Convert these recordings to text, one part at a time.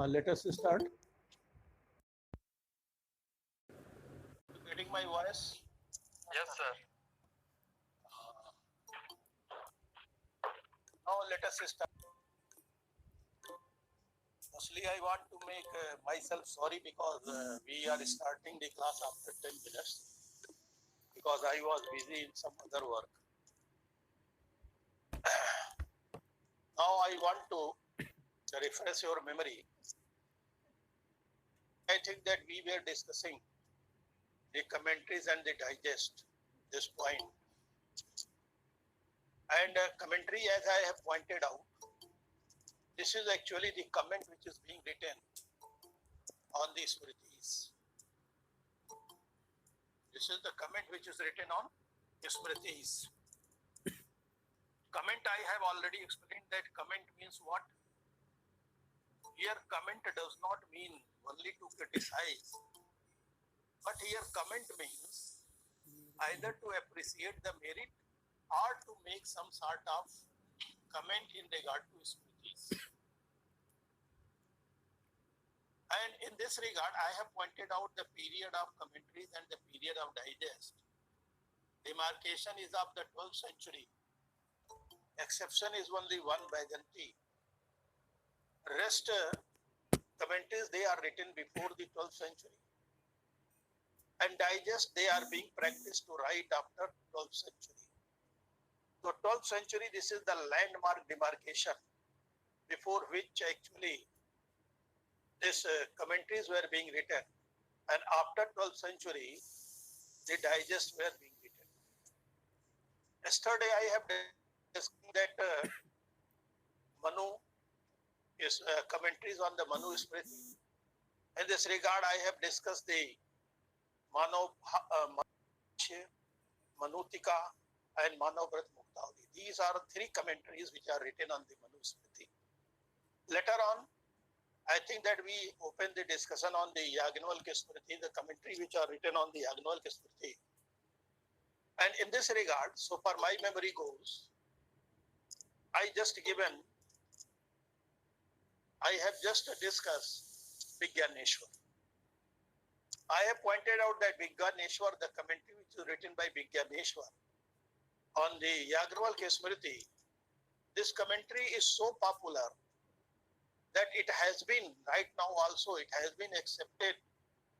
Let us start. Getting my voice? Yes, sir. Now let us start. Mostly I want to make myself sorry because we are starting the class after 10 minutes because I was busy in some other work. Now I want to refresh your memory. I think that we were discussing the commentaries and the digest, this point. And commentary, as I have pointed out, this is actually the comment which is being written on the Smritis. This is the comment which is written on Smritis. Comment, I have already explained that comment means what? Here comment does not mean only to criticize, but here comment means either to appreciate the merit or to make some sort of comment in regard to Smritis. And in this regard, I have pointed out the period of commentaries and the period of digest. Demarcation is of the 12th century. Exception is only one Vajanti. Rest commentaries, they are written before the 12th century. And digest, they are being practiced to write after 12th century. So 12th century, this is the landmark demarcation before which actually these commentaries were being written. And after 12th century, the digests were being written. Yesterday, I have discussed that Manu is commentaries on the Manu Smriti. In this regard, I have discussed the Manutika and Manavrat Muktavali. These are three commentaries which are written on the Manu Smriti. Later on, I think that we open the discussion on the Yagnavalkya Smriti, the commentary which are written on the Yagnavalkya Smriti. And in this regard, so far my memory goes, I have just discussed Vijnaneshwar. I have pointed out that Vijnaneshwar, the commentary which is written by Vijnaneshwar on the Yagnavalkya Smriti, this commentary is so popular that it has been, right now also, it has been accepted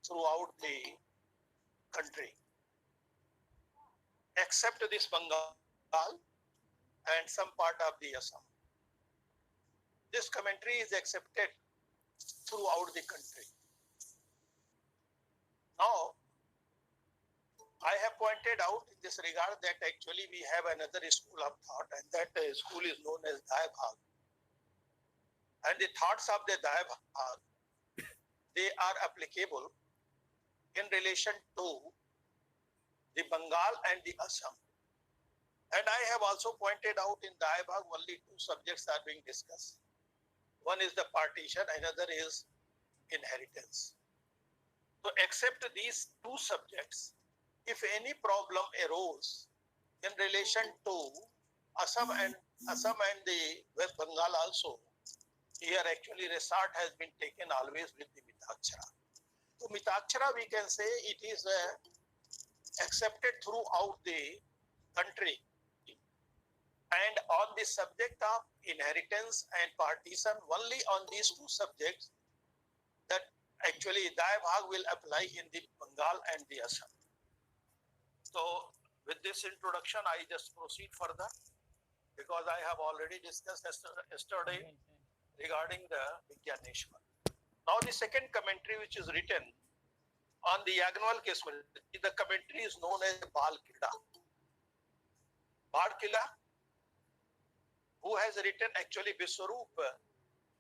throughout the country, except this Bengal and some part of the Assam. This commentary is accepted throughout the country. Now, I have pointed out in this regard that actually we have another school of thought, and that school is known as Dayabhag. And the thoughts of the Dayabhag, they are applicable in relation to the Bengal and the Assam. And I have also pointed out in Dayabhag only two subjects are being discussed. One is the partition, another is inheritance. So except these two subjects, if any problem arose in relation to Assam and the West Bengal also, here actually resort has been taken always with the Mitakshara. So Mitakshara, we can say it is accepted throughout the country. And on the subject of inheritance and partition, only on these two subjects, that actually Dayabhag will apply in the Bengal and the Assam. So with this introduction, I just proceed further because I have already discussed yesterday regarding the Vijnaneshwar. Now the second commentary which is written on the Yagnavalkya Smriti, the commentary is known as Bal Kila. Bal Kila, who has written actually Biswarup,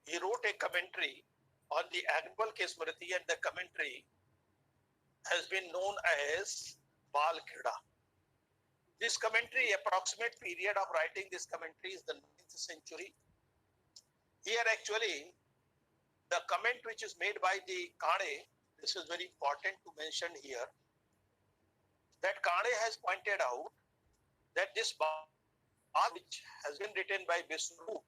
he wrote a commentary on the Yagnavalkya Smriti, and the commentary has been known as Bal Kila. This commentary, approximate period of writing this commentary is the 9th century. Here actually, the comment which is made by the Kane, this is very important to mention here, that Kane has pointed out that this Bal, which has been written by Vishnu,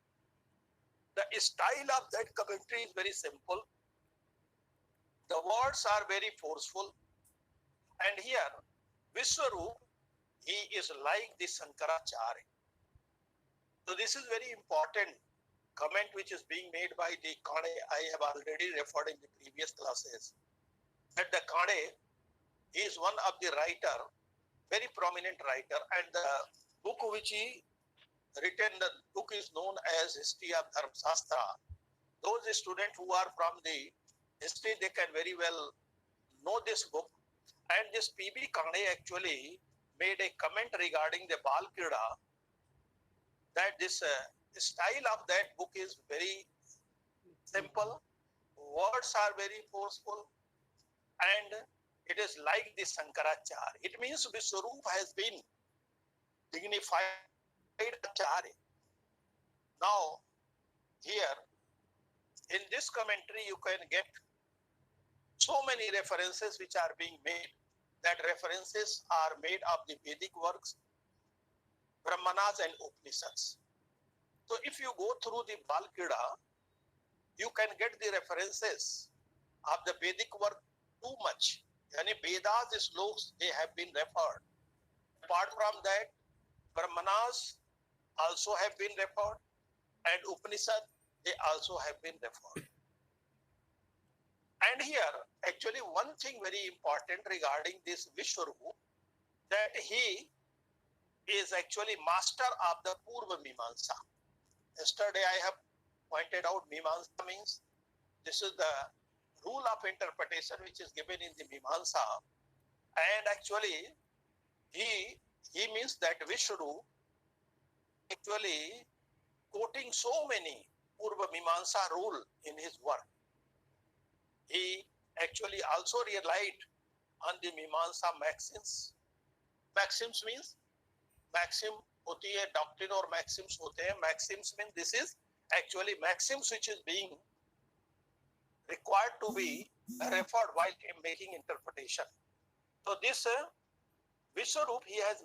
the style of that commentary is very simple. The words are very forceful. And here, Vishwarup, he is like the Sankaracharya. So this is very important comment which is being made by the Kane. I have already referred in the previous classes that the Kane is one of the writer, very prominent writer, and the book which he written, the book is known as History of Dharma Shastra. Those students who are from the history, they can very well know this book. And this P.B. Kane actually made a comment regarding the Bal Krida, that this style of that book is very simple, words are very forceful, and it is like the Sankaracharya. It means Vishwarup has been dignified Acharya. Now, here, in this commentary, you can get so many references which are being made. That references are made of the Vedic works, Brahmanas and Upanishads. So if you go through the Bal Krida, you can get the references of the Vedic work too much. Yani Vedas, sloks, they have been referred. Apart from that, Brahmanas also have been referred, and Upanishad, they also have been referred. And here, actually, one thing very important regarding this Vishwarup, that he is actually master of the Purva Mimamsa. Yesterday, I have pointed out Mimamsa means this is the rule of interpretation which is given in the Mimamsa. And actually, he means that Vishwarup actually quoting so many Purva Mimamsa rule in his work. He actually also relied on the Mimamsa maxims. Maxims means maxim hoti hai, doctrine or maxims hote hai. Maxims means this is actually maxims which is being required to be referred while making interpretation. So this Vishwarup, he has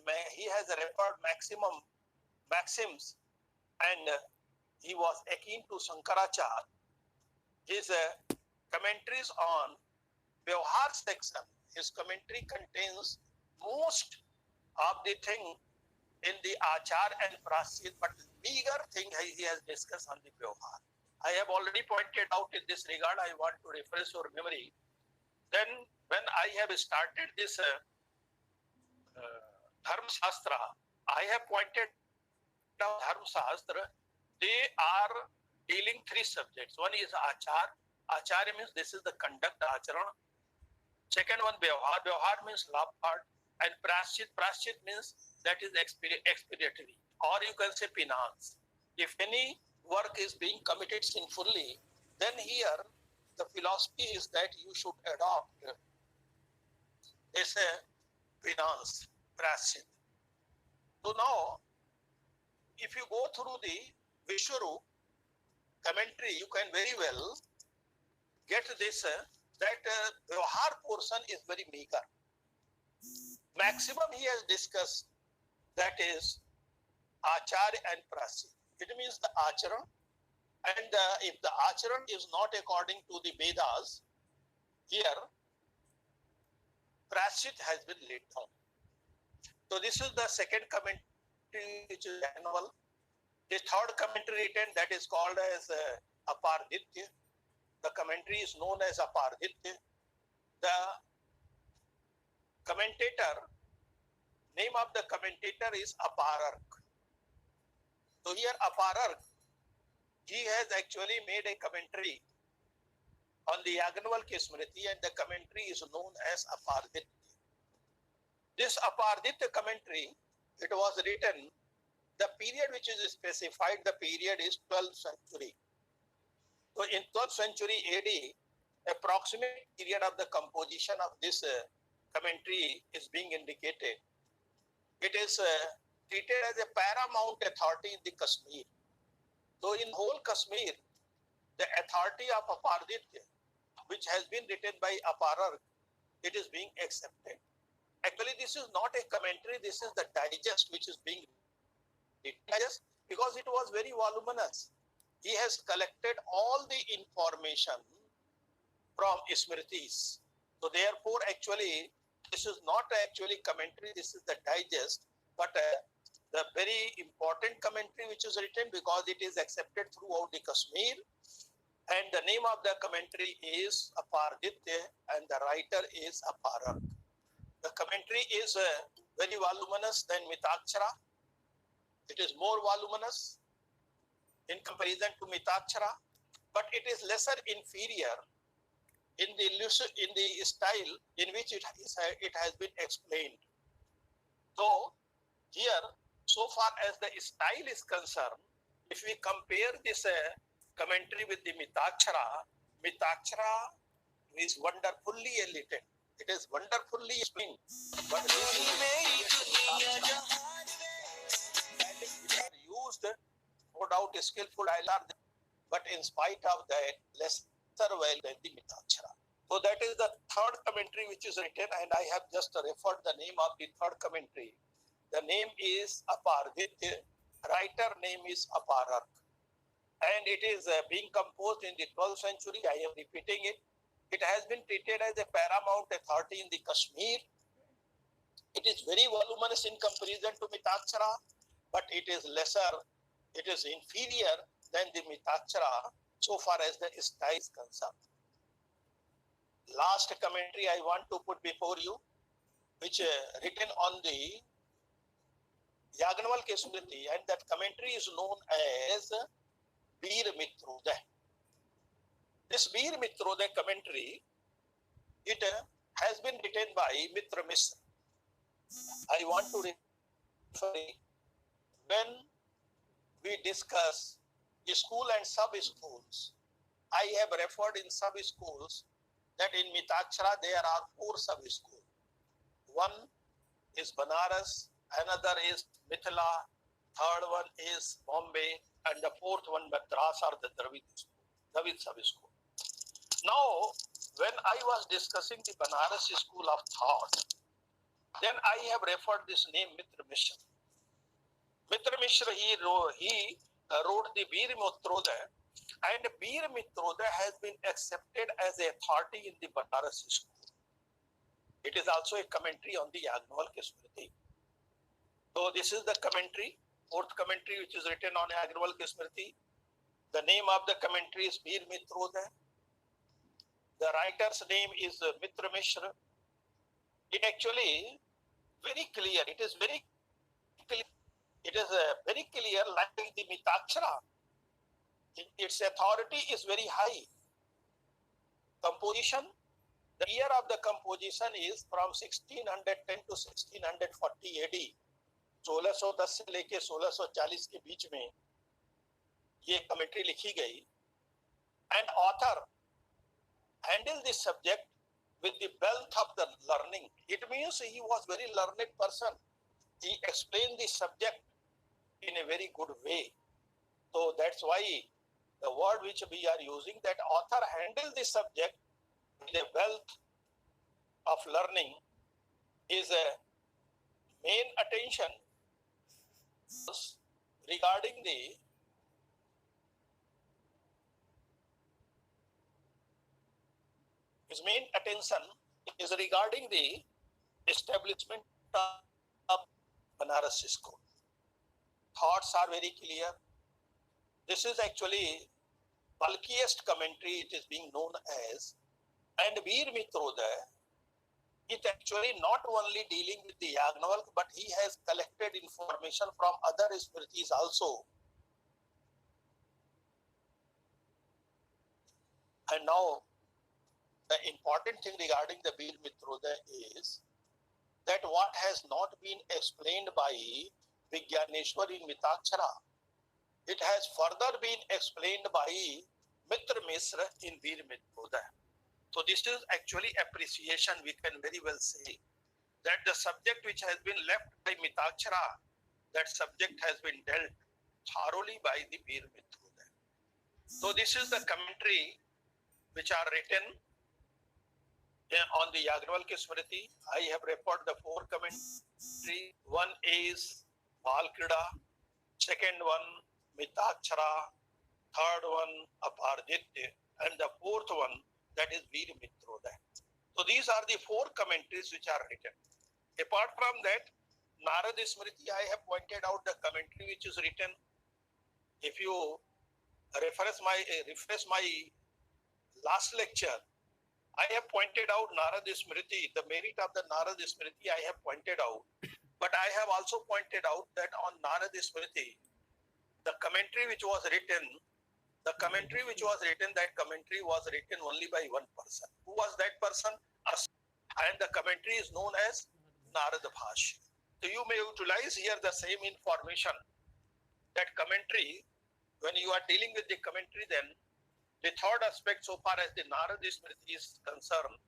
referred maxims, and he was akin to Sankaracharya. His commentaries on Vyavhar section, his commentary contains most of the thing in the Achar and Praschit, but meager thing he has discussed on the Vyavhar. I have already pointed out in this regard, I want to refresh your memory. Then when I have started this Dharma Shastra, I have pointed out Dharma Shastra, they are dealing three subjects. One is Achar. Acharya means this is the conduct, Acharan. Second one, Vyavhar. Vyavhar means law part. And Praschit. Praschit means that is expediatory. Or you can say penance. If any work is being committed sinfully, then here the philosophy is that you should adopt this penance, Praschit. So now, if you go through the Vishwarup commentary, you can very well get this, that Vyavhar portion is very meager. Maximum he has discussed, that is Acharya and Praschit. It means the Acharan, and if the Acharan is not according to the Vedas, here Praschit has been laid down. So this is the second commentary which is annual. The third commentary written, that is called as Aparditya. The commentary is known as Aparditya. The commentator, name of the commentator is Aparark. So here Aparark, he has actually made a commentary on the Yagnavalkya Smriti, and the commentary is known as Aparditya. This Aparditya commentary, it was written, the period which is specified, the period is 12th century. So in 12th century AD, approximate period of the composition of this commentary is being indicated. It is treated as a paramount authority in the Kashmir. So in whole Kashmir, the authority of Aparditya which has been written by Aparar, it is being accepted. Actually, this is not a commentary, this is the digest which is being digest because it was very voluminous. He has collected all the information from Smritis. So therefore, actually, this is not actually commentary, this is the digest, but the very important commentary which is written because it is accepted throughout the Kashmir. And the name of the commentary is Aparditya and the writer is Aparak. The commentary is very voluminous than Mitakshara. It is more voluminous in comparison to Mitakshara, but it is lesser inferior in the style in which it has been explained. So here, so far as the style is concerned, if we compare this commentary with the Mitakshara, Mitakshara is wonderfully written. It is wonderfully explained. But it are used, no doubt, skillful dialogue, but in spite of that, lesser well than the Mitakshara. So that is the third commentary which is written, and I have just referred the name of the third commentary. The name is Aparditya, writer name is Aparak. And it is being composed in the 12th century. I am repeating it. It has been treated as a paramount authority in the Kashmir. It is very voluminous in comparison to Mitakshara, but it is lesser, it is inferior than the Mitakshara so far as the style is concerned. Last commentary I want to put before you, which written on the Yagnavalkya Smriti, and that commentary is known as Bir Mitrodaya. This Bir Mitrodaya commentary, it has been written by Mitra Mishra. I want to refer when we discuss school and sub-schools, I have referred in sub-schools that in Mitakshara there are 4 sub-schools. One is Banaras, another is Mithila, third one is Bombay, and the fourth one Madras or the Dravid sub-school. Now, when I was discussing the Banaras school of thought, then I have referred this name Mitra Mishra. Mitra Mishra, he wrote the Bir Mitrodaya, and Bir Mitrodaya has been accepted as a authority in the Banaras school. It is also a commentary on the Yagnavalkya Smriti. So this is the commentary, fourth commentary which is written on Yagnavalkya Smriti. The name of the commentary is Bir Mitrodaya. The writer's name is Mitra Mishra. It actually very clear. It is very clear. It is very clear like the Mitakshara. Its authority is very high. Composition, the year of the composition is from 1610 to 1640 AD. 1610 से लेके 1640 के बीच में ये commentary लिखी गई. And author handled this subject with the wealth of the learning. It means he was very learned person. He explained the subject in a very good way. So that's why the word which we are using, that author handled the subject with a wealth of learning, is a main attention regarding the his main attention is regarding the establishment of Banaras school. Thoughts are very clear. This is actually bulkiest commentary, it is being known as, and Bir Mitrodaya, it actually not only dealing with the Yagnavalkya, but he has collected information from other Smritis also. And now, the important thing regarding the Bir Mitrodaya is that what has not been explained by Vigyaneshwar in Mitakshara, it has further been explained by Mitra Mishra in Bir Mitrodaya. So this is actually appreciation, we can very well say, that the subject which has been left by Mitakshara, that subject has been dealt thoroughly by the Bir Mitrodaya. So this is the commentary which are written on the Yagnavalkya Smriti, I have referred the 4 commentary. One is Balkrida, second one Mitakshara, third one Aparjitya, and the fourth one that is Veer Mitrodaya. So these are the 4 commentaries which are written. Apart from that, Narad Smriti, I have pointed out the commentary which is written. If you refresh my last lecture, I have pointed out Narad Smriti, the merit of the Narad Smriti I have pointed out. But I have also pointed out that on Narad Smriti, the commentary which was written, that commentary was written only by one person. Who was that person? Us. And the commentary is known as Narad Bhashya. So you may utilize here the same information. That commentary, when you are dealing with the commentary, then the third aspect, so far as the Narad Smriti is concerned,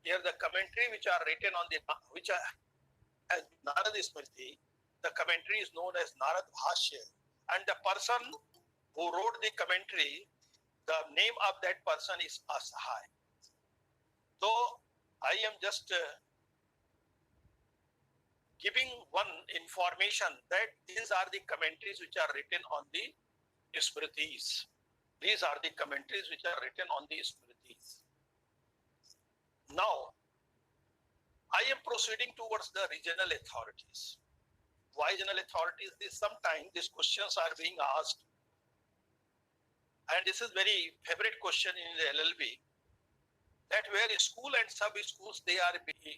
here the commentary which are written on the as Narad Smriti, the commentary is known as Narad Bhashya, and the person who wrote the commentary, the name of that person is Asahai. So I am just giving one information that these are the commentaries which are written on the Smritis. These are the commentaries which are written on the Smritis. Now, I am proceeding towards the regional authorities. Why regional authorities? Sometimes these questions are being asked, and this is very favorite question in the LLB, that where school and sub-schools, they are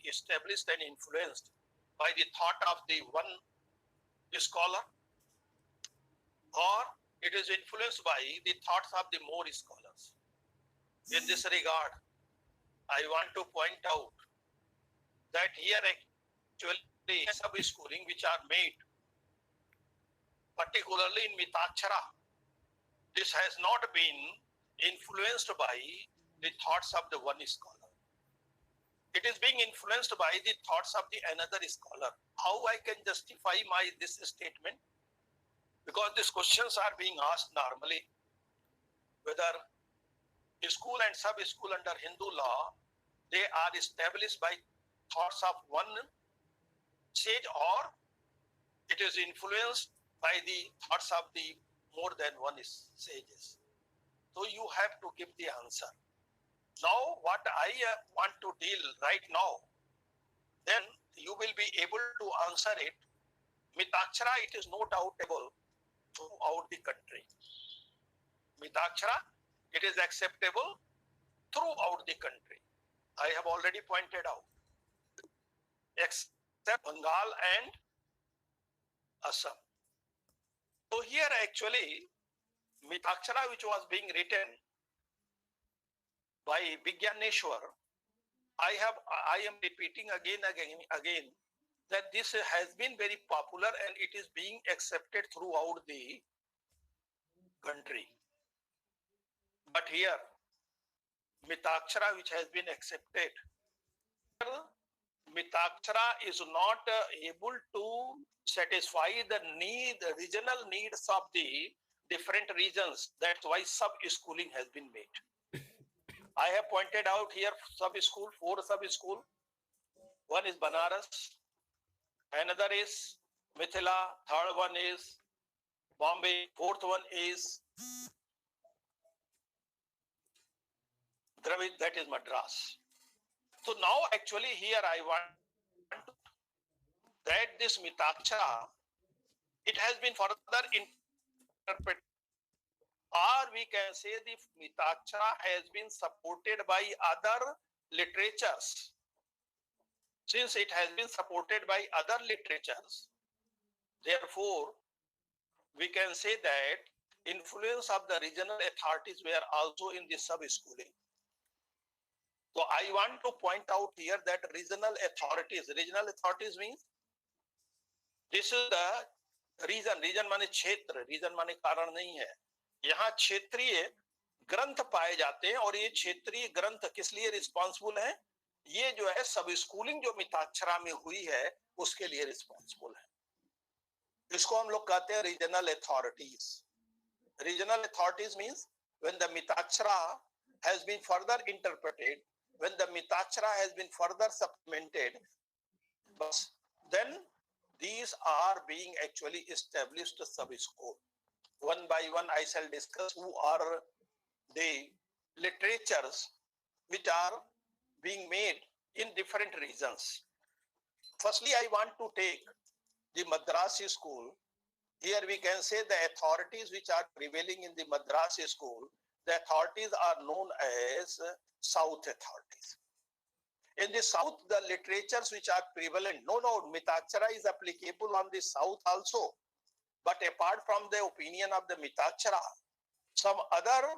established and influenced by the thought of the one scholar, or it is influenced by the thoughts of the more scholars. In this regard, I want to point out that here actually sub-schooling which are made, particularly in Mitakshara, this has not been influenced by the thoughts of the one scholar. It is being influenced by the thoughts of the another scholar. How I can justify this statement? Because these questions are being asked normally, whether school and sub-school under Hindu law, they are established by thoughts of one sage, or it is influenced by the thoughts of the more than one sages. So you have to give the answer. Now what I want to deal right now, then you will be able to answer it. Mitakshara, it is no doubtable throughout the country. Mitakshara, it is acceptable throughout the country. I have already pointed out, except Bengal and Assam. So here actually, Mitakshara, which was being written by Vigyaneshwar, I am repeating again that this has been very popular and it is being accepted throughout the country. But here, Mitakshara, which has been accepted, Mitakshara is not able to satisfy the regional needs of the different regions. That's why sub-schooling has been made. I have pointed out here sub-school, 4 sub-school. One is Banaras, another is Mithila, third one is Bombay, fourth one is Dravid, that is Madras. So now actually here I want that this Mitakshara, it has been further interpreted, or we can say the Mitakshara has been supported by other literatures. Since it has been supported by other literatures, therefore, we can say that influence of the regional authorities were also in the sub-schooling. So I want to point out here that regional authorities means, this is the region माने क्षेत्र, region माने कारण नहीं है. यहाँ क्षेत्रीय ग्रंथ पाए जाते हैं, और ये क्षेत्रीय ग्रंथ किस लिए रिस्पॉन्सिबल है? ये जो है सब स्कूलिंग जो मिताक्षरा में हुई है उसके लिए रिस्पॉन्सिबल है. इसको हम लोग कहते हैं regional authorities. Regional authorities means when the Mitakshara has been further interpreted, when the Mitachara has been further supplemented, but then these are being actually established sub-school. One by one, I shall discuss who are the literatures which are being made in different regions. Firstly, I want to take the Madrasi school. Here we can say the authorities which are prevailing in the Madrasi school, the authorities are known as South authorities. In the South, the literatures which are prevalent, no, Mitachara is applicable on the South also. But apart from the opinion of the Mitachara, some other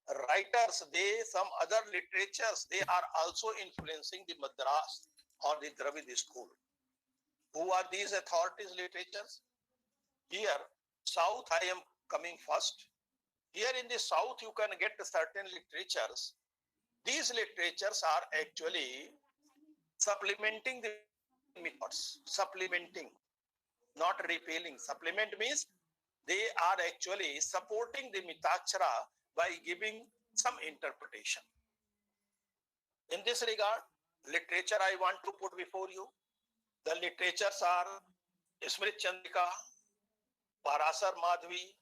writers, some other literatures, they are also influencing the Madras or the Dravid school. Who are these authorities literatures? Here, South, I am coming first. Here in the South, you can get certain literatures. These literatures are actually supplementing the methods, supplementing, not repealing. Supplement means they are actually supporting the Mitachara by giving some interpretation. In this regard, literature I want to put before you. The literatures are Smrit Chandrika, Parasar Madhvi,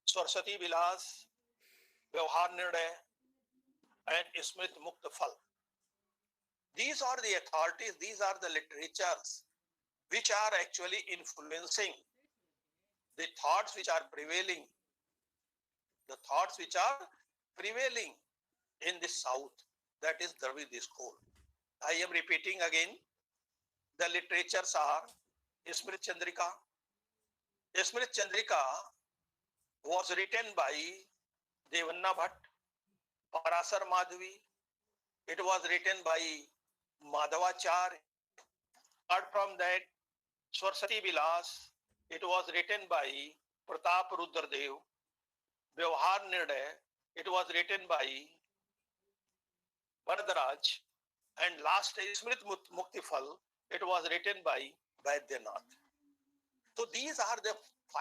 Saraswati Vilas, Vyavhar Nirnay, and Smrit Mukta Phal. These are the authorities, these are the literatures which are actually influencing the thoughts which are prevailing, the thoughts which are prevailing in the South, that is Dravid school. I am repeating again, the literatures are Smrit Chandrika. Smrit Chandrika was written by Devanna Bhatt, Parasar Madhvi. It was written by Madhavacharya. Apart from that, Saraswati Vilas, it was written by Pratap Rudradev. Vyavhar Nirnay, it was written by Varadaraj. And last, Smrit Mukti Phal, it was written by Vaidyanath. So these are the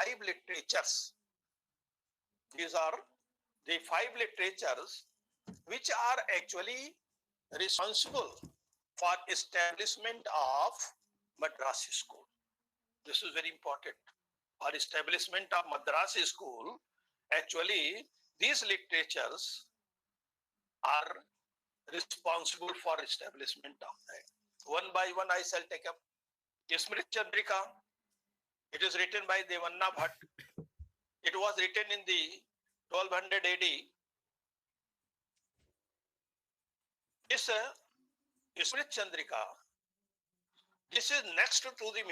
5 literatures. These are the 5 literatures which are actually responsible for establishment of Madrasi school. This is very important. For establishment of Madrasi school, actually these literatures are responsible for establishment of that. One by one I shall take up. Smrit Chandrika, it is written by Devanna Bhatt. It was written in the 1200 AD. This Smrit Chandrika, this is next to the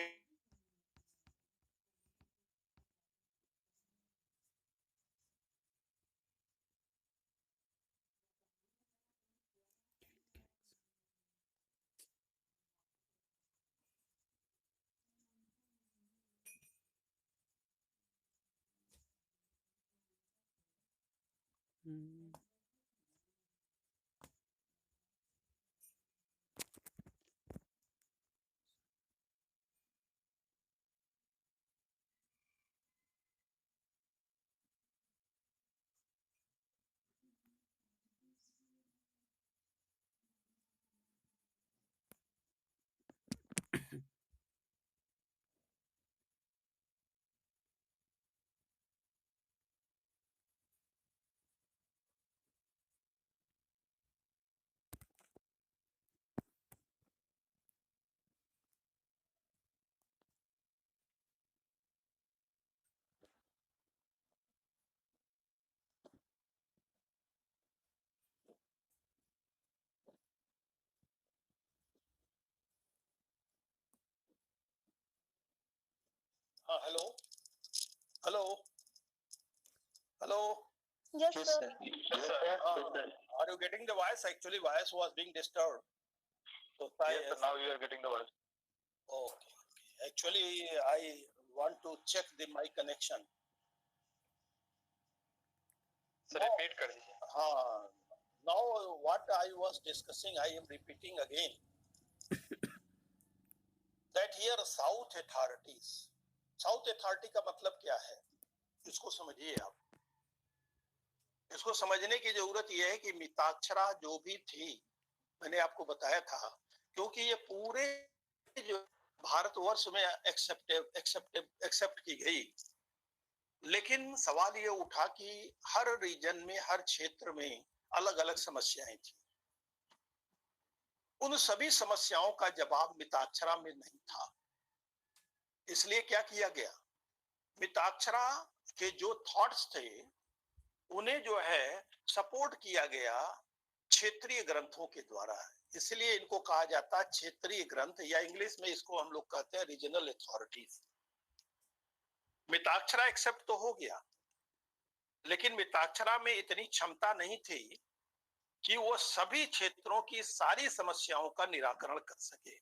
hello? Hello? Hello? Yes, sir. Yes, sir. Are you getting the voice? Actually, voice was being disturbed. So yes, sir, now you are getting the voice. Okay. Actually, I want to check my connection. Sir, repeat kar dijiye. Now, what I was discussing, I am repeating again. That here South authorities. South authority का मतलब क्या है? इसको समझिए आप. इसको समझने की जरूरत यह है कि मिताक्षरा जो भी थी मैंने आपको बताया था, क्योंकि ये पूरे जो भारतवर्ष में एक्सेप्ट की गई, लेकिन सवाल ये उठा कि हर रीजन में, हर क्षेत्र में अलग अलग समस्याएं थी। उन सभी समस्याओं का जवाब मिताक्षरा में नहीं था। इसलिए क्या किया गया, मिताक्षरा के जो थॉट्स थे उन्हें जो है सपोर्ट किया गया क्षेत्रीय ग्रंथों के द्वारा। इसलिए इनको कहा जाता है क्षेत्रीय ग्रंथ, या इंग्लिश में इसको हम लोग कहते हैं रीजनल अथॉरिटीज। मिताक्षरा एक्सेप्ट तो हो गया, लेकिन मिताक्षरा में इतनी क्षमता नहीं थी कि वो सभी क्षेत्रों की सारी समस्याओं का निराकरण कर सके।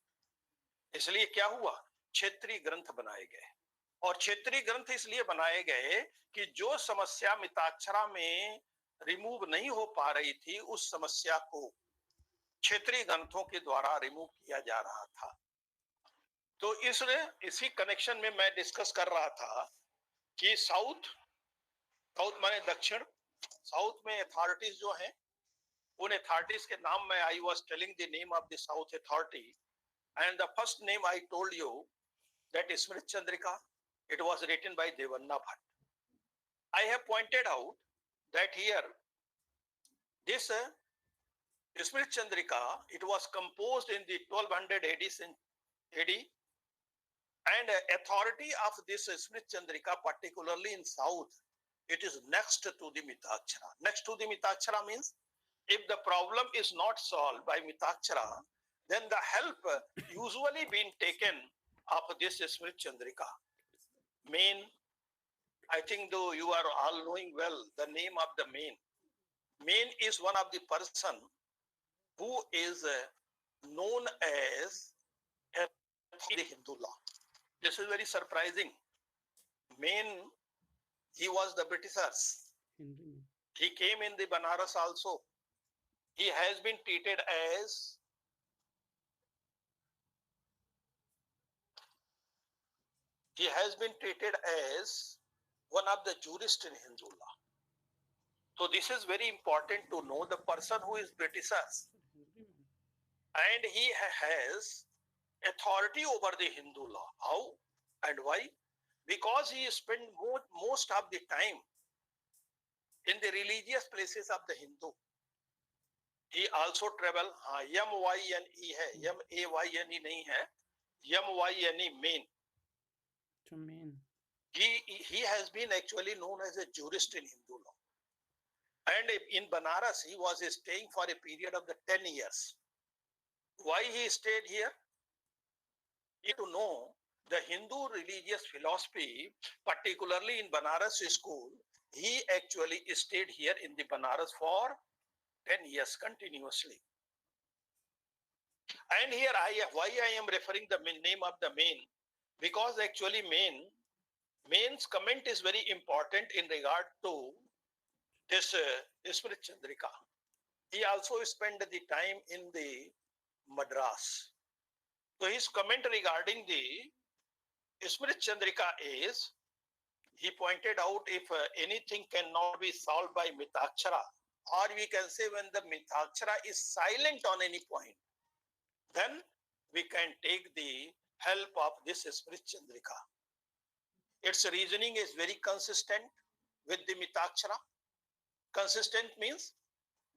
इसलिए क्या हुआ, क्षेत्रीय ग्रंथ बनाए गए। और क्षेत्रीय ग्रंथ इसलिए बनाए गए कि जो समस्या मिताक्षरा में रिमूव नहीं हो पा रही थी, उस समस्या को क्षेत्रीय ग्रंथों के द्वारा रिमूव किया जा रहा था। तो इसी कनेक्शन में मैं डिस्कस कर रहा था कि साउथ माने दक्षिण, साउथ में अथॉरिटीज जो हैं, उन अथॉरिटीज के नाम में I was telling the name of the south authority, and the first name I told you that Smrit Chandrika, it was written by Devanna Bhatt. I have pointed out that here this Smrit Chandrika, it was composed in the 1200 AD, and authority of this Smrit Chandrika, particularly in south, it is next to the Mitakshara. Next to the Mitakshara means if the problem is not solved by Mitakshara, then the help usually being taken of this Smrit Chandrika. Main, I think though you are all knowing well the name of the main. Main is one of the person who is known as the Hindu law. This is very surprising. Main, he was the Britishers. He came in the Banaras also. He has been treated as one of the jurists in Hindu law. So this is very important to know the person who is Britishers, and he has authority over the Hindu law. How and why? Because he spent most of the time in the religious places of the Hindu. He also travel, M-Y-N-E है, M-A-Y-N-E नहीं है, M-Y-N-E, main. He has been actually known as a jurist in Hindu law. And in Banaras, he was staying for a period of the 10 years. Why he stayed here? To know the Hindu religious philosophy, particularly in Banaras school, he actually stayed here in the Banaras for 10 years continuously. And here why I am referring the name of the main, because actually main's comment is very important in regard to this Smrit Chandrika. He also spent the time in the Madras. So his comment regarding the Smrit Chandrika is, he pointed out if anything cannot be solved by Mitakshara, or we can say when the Mitakshara is silent on any point, then we can take the help of this Smrit Chandrika. Its reasoning is very consistent with the Mitakshara. Consistent means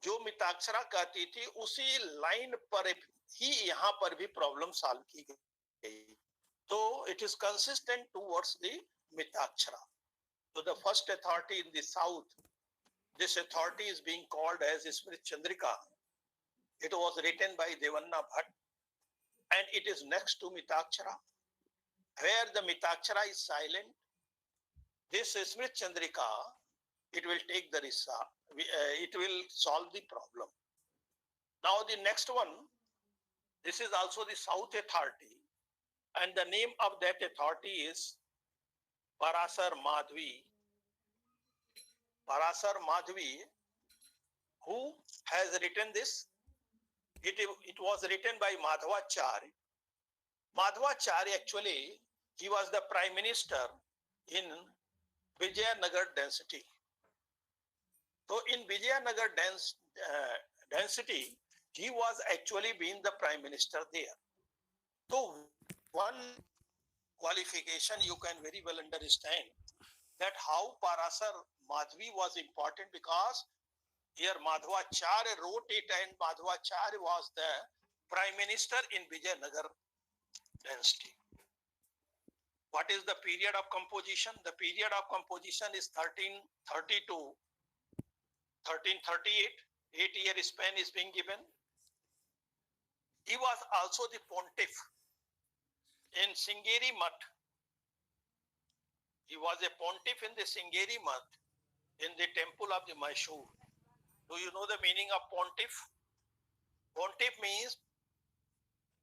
जो मिताक्षरा कहती थी उसी line पर ही यहाँ पर भी problem solve की गई. So it is consistent towards the Mitakshara. So the first authority in the south, this authority is being called as Smrit Chandrika. It was written by Devanna Bhatt, and it is next to Mitakshara. Where the Mitakshara is silent, this Smrit Chandrika, it will take the it will solve the problem. Now the next one, this is also the South Authority, and the name of that authority is Parasar Madhvi. Parasar Madhvi, who has written this? It was written by Madhvacharya. Madhvacharya actually, he was the Prime Minister in Vijayanagar density. So in Vijayanagar density, he was actually being the prime minister there. So one qualification you can very well understand that how Parasar Madhvi was important, because here Madhvacharya wrote it, and Madhvacharya was the prime minister in Vijayanagar dynasty. What is the period of composition? The period of composition is 1330 to 1338. 8-year span is being given. He was also the pontiff in Singeri Math. He was a pontiff in the Singeri Math in the temple of the Mysore. Do you know the meaning of pontiff? Pontiff means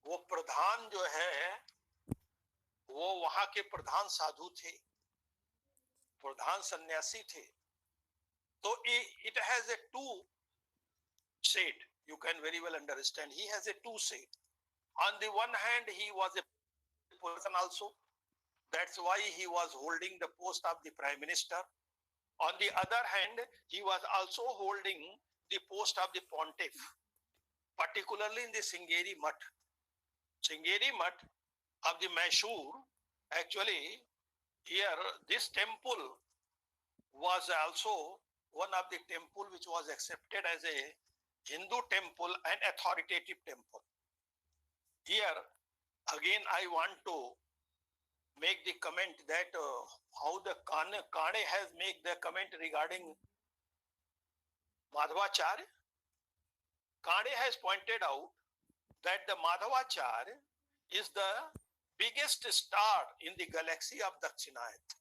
वो प्रधान जो है वो वहां के प्रधान साधु थे, प्रधान सन्यासी थे. So it has a two shade. You can very well understand. He has a two shade. On the one hand, he was a person also. That's why he was holding the post of the prime minister. On the other hand, he was also holding the post of the pontiff, particularly in the Singeri Math. Singeri Math of the Mysore, actually, here this temple was also one of the temple which was accepted as a Hindu temple and authoritative temple. Here, again, I want to make the comment that how the Kane has made the comment regarding Madhvacharya. Kane has pointed out that the Madhvacharya is the biggest star in the galaxy of Dakshinayat.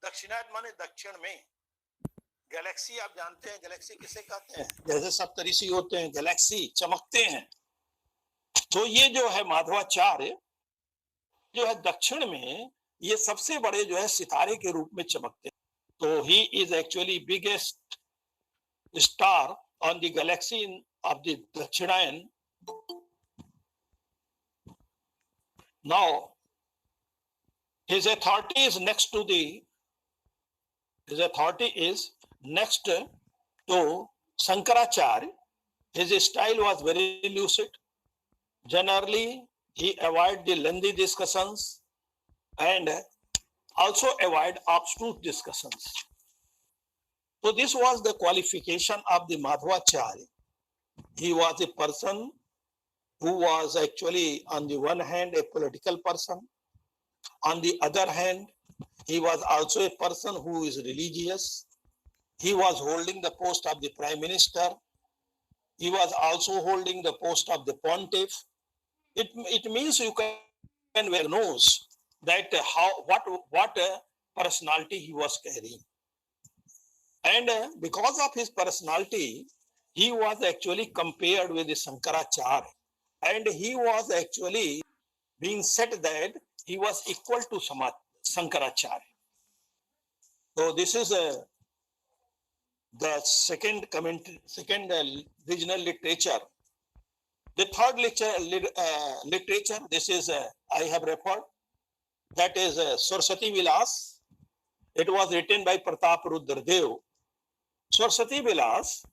Dakshinayat माने दक्षिण में. Galaxy आप जानते हैं, Galaxy किसे कहते हैं? जैसे सप्तऋषि होते हैं, गैलेक्सी चमकते हैं. तो ये जो है माधवाचार्य जो है दक्षिण में ये सबसे बड़े जो है सितारे के रूप में चमकते हैं. तो he is actually biggest star on the Galaxy of the दक्षिणायन. Now his authority is next to Shankaracharya. His style was very lucid. Generally, he avoided the lengthy discussions and also avoid abstruse discussions. So this was the qualification of the Madhvacharya. He was a person who was actually on the one hand a political person. On the other hand, he was also a person who is religious. He was holding the post of the prime minister. He was also holding the post of the pontiff. It means you can well knows that what personality he was carrying. And because of his personality, he was actually compared with the Shankaracharya. And he was actually being said that he was equal to Shankaracharya. So this is the second regional literature. The third literature, this is I have referred, that is Saraswati Vilas. It was written by Pratap Rudradev. Saraswati Vilas,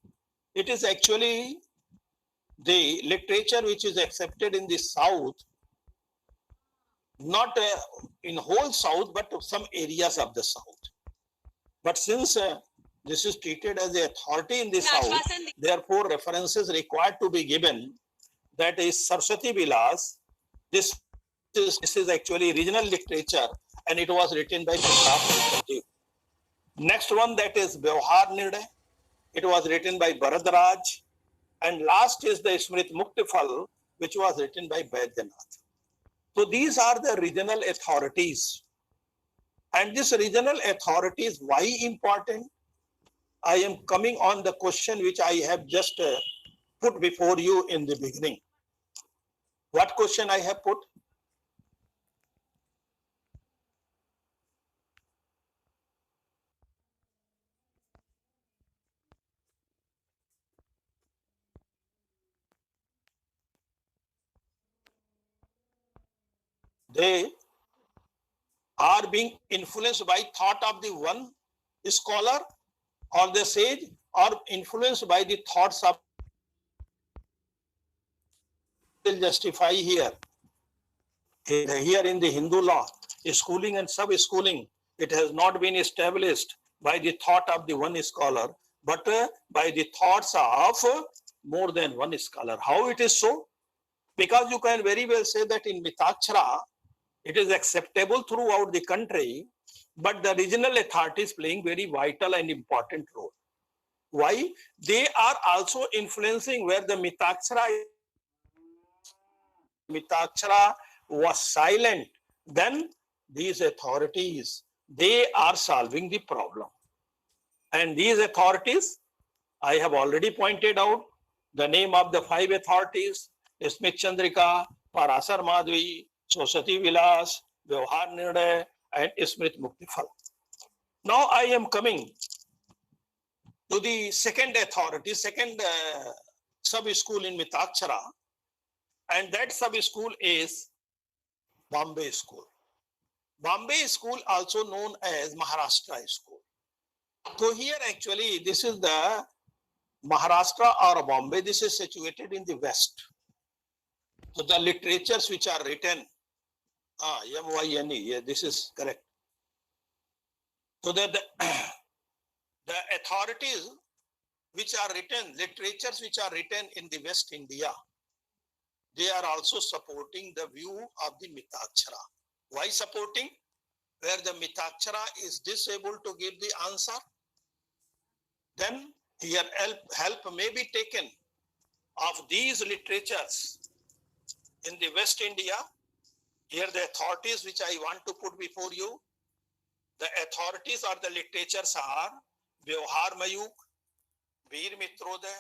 it is actually the literature which is accepted in the South, not in whole South, but some areas of the South. But since this is treated as the authority in the South, therefore references required to be given. That is Saraswati Vilas. This is actually regional literature, and it was written by Pratap Rudradev. Next one, that is Vyavhar Nirnay. It was written by Bharadraj. And last is the Smrit Muktafal, which was written by Baidyanath. So these are the regional authorities. And this regional authority is why important? I am coming on the question which I have just put before you in the beginning. What question I have put? They are being influenced by thought of the one scholar or the sage, or influenced by the thoughts of will justify here. Here in the Hindu law, schooling and sub-schooling, it has not been established by the thought of the one scholar, but by the thoughts of more than one scholar. How it is so? Because you can very well say that in Mitakshara, it is acceptable throughout the country, but the regional authorities playing very vital and important role. Why? They are also influencing where the Mitakshara was silent. Then these authorities, they are solving the problem. And these authorities, I have already pointed out the name of the 5 authorities: Smith Chandrika, Parasar Madhvi, Saraswati Vilas, Vyavhar Nirnay, and Smrit Muktifal. Now I am coming to the second authority, second sub-school in Mitakshara, and that sub-school is Bombay School. Bombay School, also known as Maharashtra School. So here actually this is the Maharashtra or Bombay. This is situated in the west. So the literatures which are written, MYNE, yeah, this is correct. So that the authorities which are written, literatures which are written in the West India, they are also supporting the view of the Mitakshara. Why supporting? Where the Mitakshara is disabled to give the answer, then here help may be taken of these literatures in the West India. Here the authorities which I want to put before you, the authorities or the literatures are Vyavhar Mayuk, Veer Mitroday,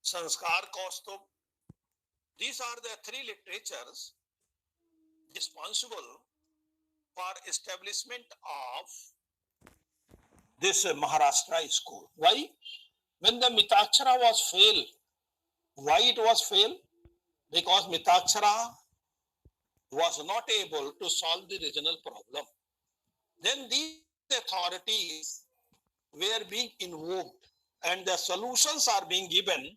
Sanskar Kaustubh. These are the 3 literatures responsible for establishment of this Maharashtra school. Why? When the Mitakshara was failed, why it was failed? Because Mitakshara was not able to solve the regional problem. Then these authorities were being invoked and the solutions are being given,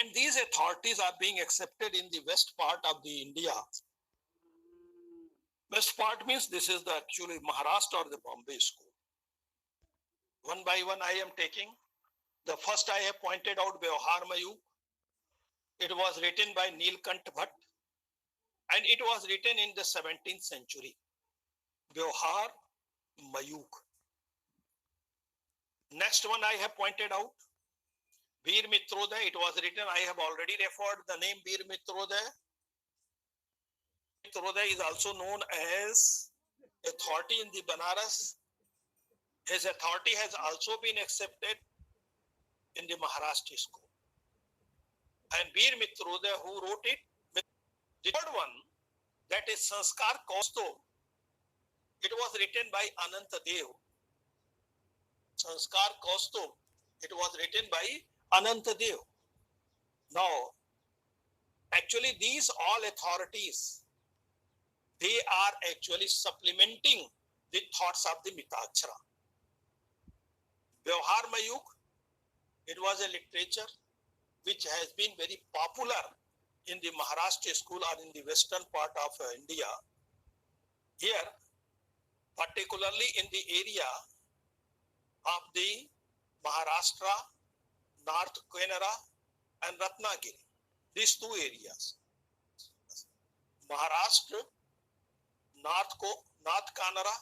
and these authorities are being accepted in the west part of the India. West part means this is the actually Maharashtra or the Bombay School. One by one I am taking. The first I have pointed out Vyavhar Mayuk. It was written by Neelkant Bhatt and it was written in the 17th century. Vyavhar Mayuk. Next one I have pointed out, Veer Mitroday. It was written, I have already referred the name Veer Mitroday. Mitroday is also known as authority in the Banaras. His authority has also been accepted in the Maharashtra school. And Veer Mitroday, who wrote it? The third one, that is Sanskar Kaustubh. It was written by Ananta Dev. Sanskar Kaustubh. It was written by Ananta Dev. Now, actually these all authorities, they are actually supplementing the thoughts of the Mitakshara. Vyavhar Mayuk, it was a literature which has been very popular in the Maharashtra school or in the western part of India. Here, particularly in the area of the Maharashtra, North Kannada and Ratnagiri, these 2 areas. Maharashtra, North Kannada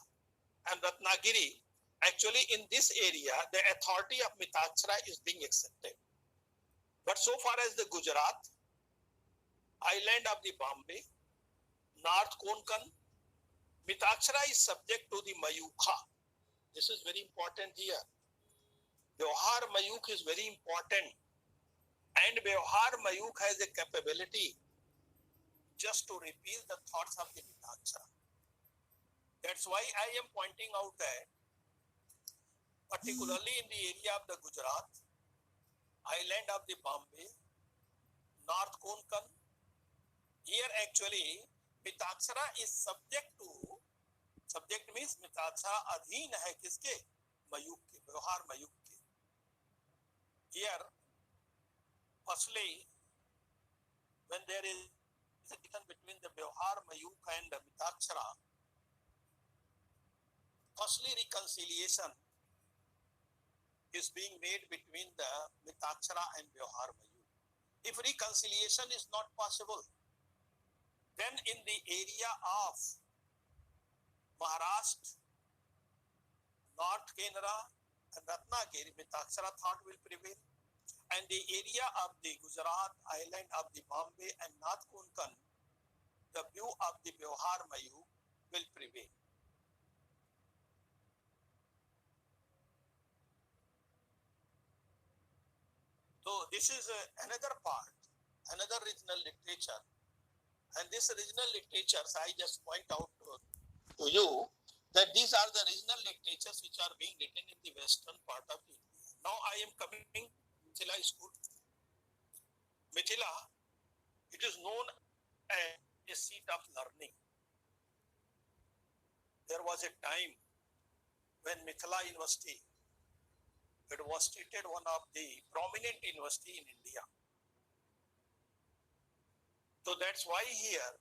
and Ratnagiri, actually in this area, the authority of Mitakshara is being accepted. But so far as the Gujarat, island of the Bombay, North Konkan, Mitakshara is subject to the Mayukha. This is very important here. Vyavhar Mayuk is very important. And Vyavhar Mayuk has a capability just to repeal the thoughts of the Mitakshara. That's why I am pointing out that particularly in the area of the Gujarat, island of the Bombay, North Konkan, here actually Mitakshara is subject means Mitakshara adheen hai kiske? Mayuk ke, Vyavhar Mayuk ke. Here, firstly, when there is a difference between the Vyavahar Mayuk and the Mitakshara, firstly reconciliation is being made between the Mitakshara and Vyavahar Mayuk. If reconciliation is not possible, then in the area of Maharashtra, North Canara, and Ratnagiri, Mitakshara thought will prevail. And the area of the Gujarat, island of the Bombay and North Konkan, the view of the Vyavahar Mayuk will prevail. So this is another part, another regional literature. And this regional literatures, I just point out to you that these are the regional literatures which are being written in the western part of India. Now I am coming to Mithila school. Mithila, it is known as a seat of learning. There was a time when Mithila University, it was treated one of the prominent university in India. So that's why here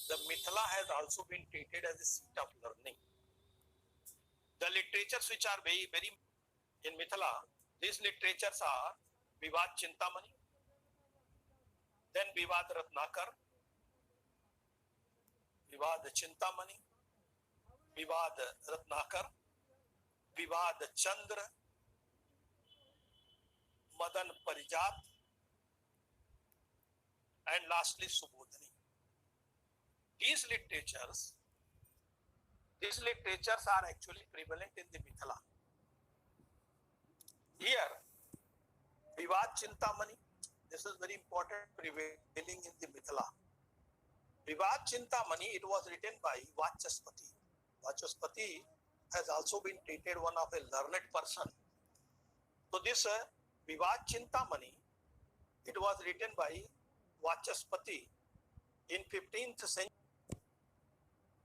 the Mithila has also been treated as a seat of learning. The literatures which are very, very in Mithila, these literatures are Vivad Chintamani, then Vivad Ratnakar, Vivad Chintamani, Vivad Ratnakar, Vivad Chandra, Madan Parijat, and lastly Subodhani. These literatures are actually prevalent in the Mithila. Here, Vivad Chintamani, this is very important, prevailing in the Mithila. Vivad Chintamani, it was written by Vachaspati. Vachaspati has also been treated one of a learned person. So this Vivad Chintamani, it was written by Vachaspati in 15th century.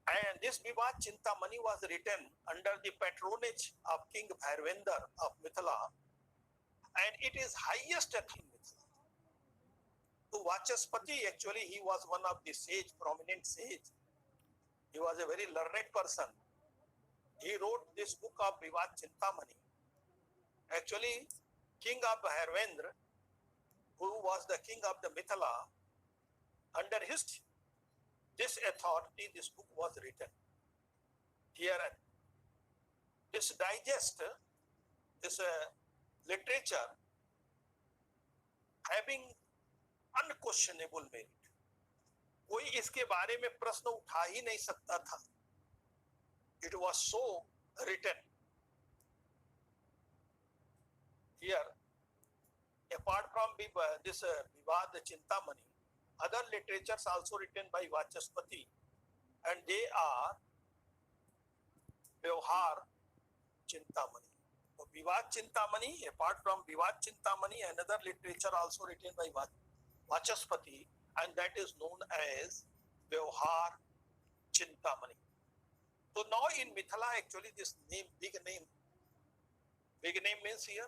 And this Vivad Chintamani was written under the patronage of King Bhairvendra of Mithila, and it is highest in Mithila. So Vachaspati, actually, he was one of the sage, prominent sage. He was a very learned person. He wrote this book of Vivad Chintamani. Actually, King of Bhairvendra, who was the king of the Mithila, under this authority, this book was written. Here, this digest, this literature, having unquestionable merit. कोई इसके बारे में प्रश्न उठा ही नहीं सकता था. It was so written. Here, apart from this Vivad Chintamani, other literatures also written by Vachaspati, and they are Vyavahar Chintamani. So Vivad Chintamani, apart from Vivad Chintamani, another literature also written by Vachaspati, and that is known as Vyavahar Chintamani. So now in Mithila, actually this name, big name means here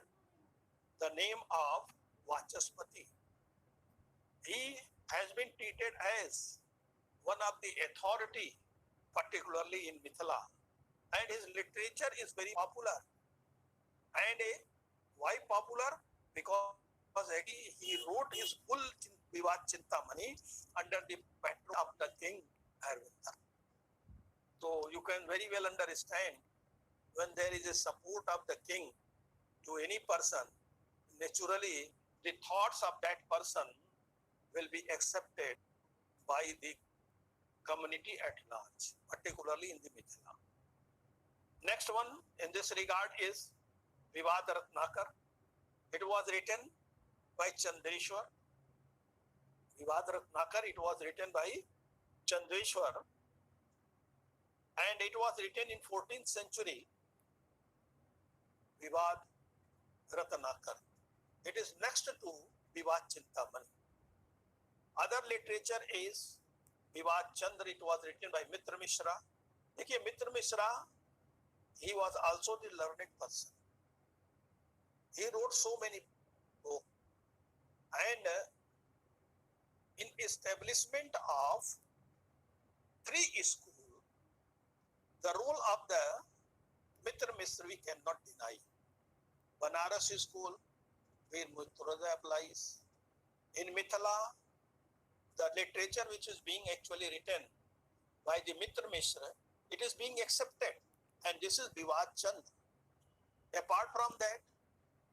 the name of Vachaspati. He has been treated as one of the authority, particularly in Mithila, and his literature is very popular. And why popular? Because he wrote his full Vivad Chintamani under the patron of the king Bhairvendra. So you can very well understand, when there is a support of the king to any person, naturally the thoughts of that person will be accepted by the community at large, particularly in the Mithila. Next one in this regard is Vivad Ratnakar. It was written by Chandreshwar. Vivad Ratnakar, it was written by Chandreshwar, and it was written in 14th century. Vivad Ratnakar. It is next to Vivad Chintamani. Other literature is Vivad Chandra. It was written by Mitra Mishra. देखिए Mitra Mishra, he was also the learned person. He wrote so many books, and in establishment of three schools, the role of the Mitra Misra we cannot deny. Banaras school, where Mitra applies. In Mithila, the literature which is being actually written by the Mitra Misra, it is being accepted. And this is Vivad Chand. Apart from that,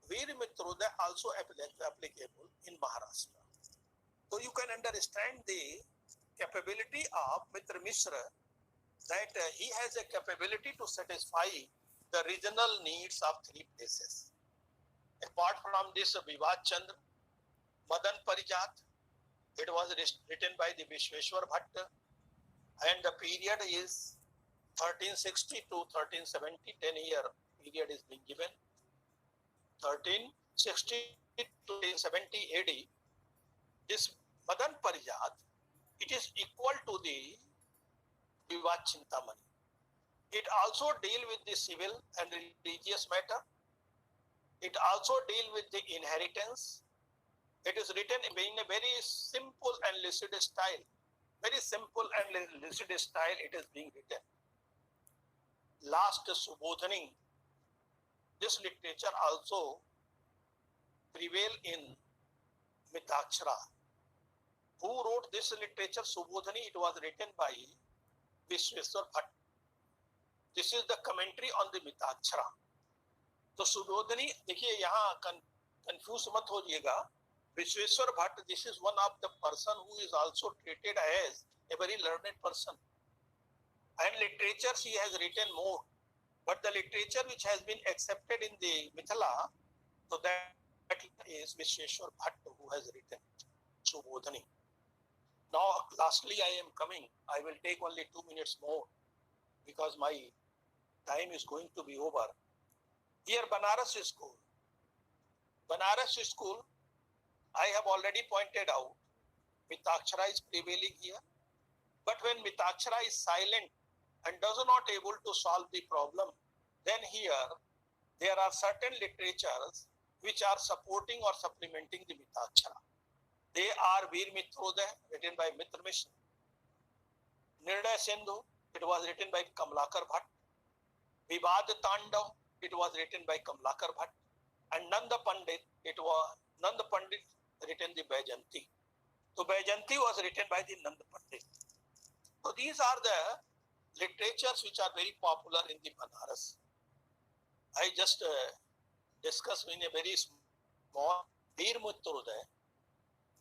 Veer Mitrodaya also applicable in Maharashtra. So you can understand the capability of Mitra Misra, that he has a capability to satisfy the regional needs of three places. Apart from this, Vivad Chandra, Madan Parijat, it was written by the Vishweshwar Bhatt, and the period is 1360 to 1370, 10-year period is being given. 1360 to 1370 AD, this Madan Parijat, it is equal to the Vivad Chintamani. It also deal with the civil and religious matter. It also deal with the inheritance. It is written in a very simple and lucid style. Very simple and lucid style it is being written. Last Subodhani, this literature also prevail in Mitakshara. Who wrote this literature? Subodhani, it was written by Vishweshwar Bhatt. This is the commentary on the Mitakshara. तो सुबोधनी देखिए यहाँ confuse मत होइएगा. Vishweshwar Bhatt, this is one of the person who is also treated as a very learned person. And literature she has written more. But the literature which has been accepted in the Mithila, so that is Vishweshwar Bhatt who has written Subodhani. Now, lastly, I am coming. I will take only 2 minutes more because my time is going to be over. Here, Banaras School. Banaras School, I have already pointed out, Mitakshara is prevailing here. But when Mitakshara is silent and does not able to solve the problem, then here there are certain literatures which are supporting or supplementing the Mitakshara. They are Veer Mitrodaya, written by Mitra Misra. Nirnaya Sindhu, it was written by Kamlakar Bhatt. Vivad Tandav, it was written by Kamlakar Bhatt. And Nanda Pandit, it was Nanda Pandit written the Baijanti. So Baijanti was written by the Nanda Pandit. So these are the literatures which are very popular in the Banaras. I just discussed in a very small Veer Mitrodaya.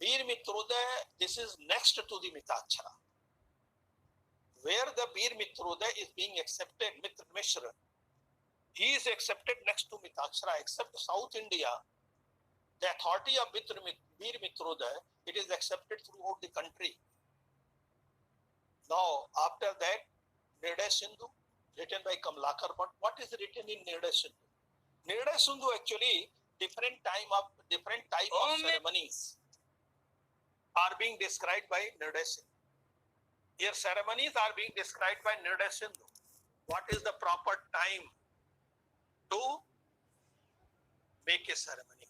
Veer Mitrodaya, this is next to the Mitakshara. Where the Veer Mitrodaya is being accepted, Mitra Misra, he is accepted next to Mitakshara, except South India. The authority of Veer Mitrodaya, it is accepted throughout the country. Now, after that, Nirnaya Sindhu, written by Kamlakar Bhatt. What is written in Nirnaya Sindhu? Nirnaya Sindhu actually different type of ceremonies are being described by Nirnaya Sindhu. Here ceremonies are being described by Nirnaya Sindhu. What is the proper time to make a ceremony?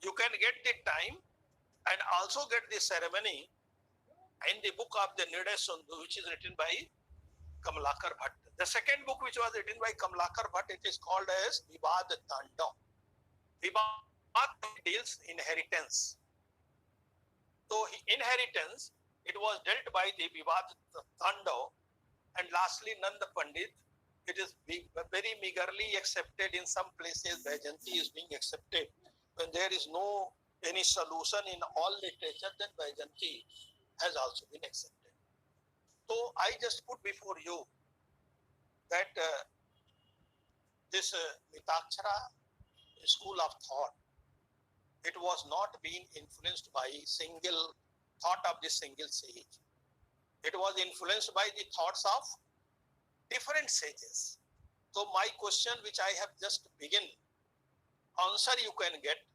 You can get the time and also get the ceremony in the book of the Nirnaya Sindhu, which is written by Kamlakar Bhatt. The second book which was written by Kamlakar Bhatt, it is called as Vivad Tandav. Vivad deals inheritance. So inheritance, it was dealt by the Vivad Tandav. And lastly, Nanda Pandit, it is very meagerly accepted in some places. Baijanti is being accepted. When there is no any solution in all literature, then Baijanti has also been accepted. So I just put before you that this Mitakshara school of thought, it was not being influenced by single thought of the single sage. It was influenced by the thoughts of different sages. So my question which I have just begun, answer you can get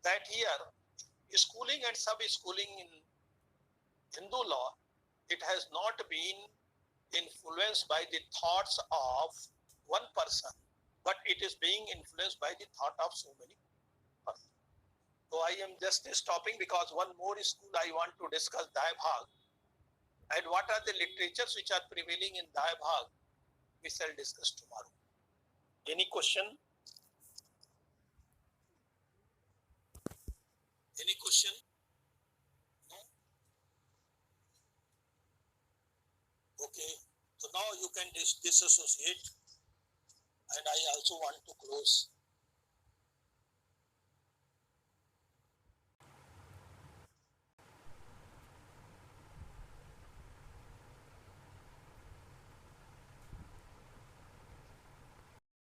that here schooling and sub-schooling in Hindu law, it has not been influenced by the thoughts of one person, but it is being influenced by the thought of so many persons. So I am just stopping because one more school I want to discuss, Daya Bhag. And what are the literatures which are prevailing in Daya Bhag? We shall discuss tomorrow. Any question? Any question? No? Okay. So now you can disassociate. And I also want to close.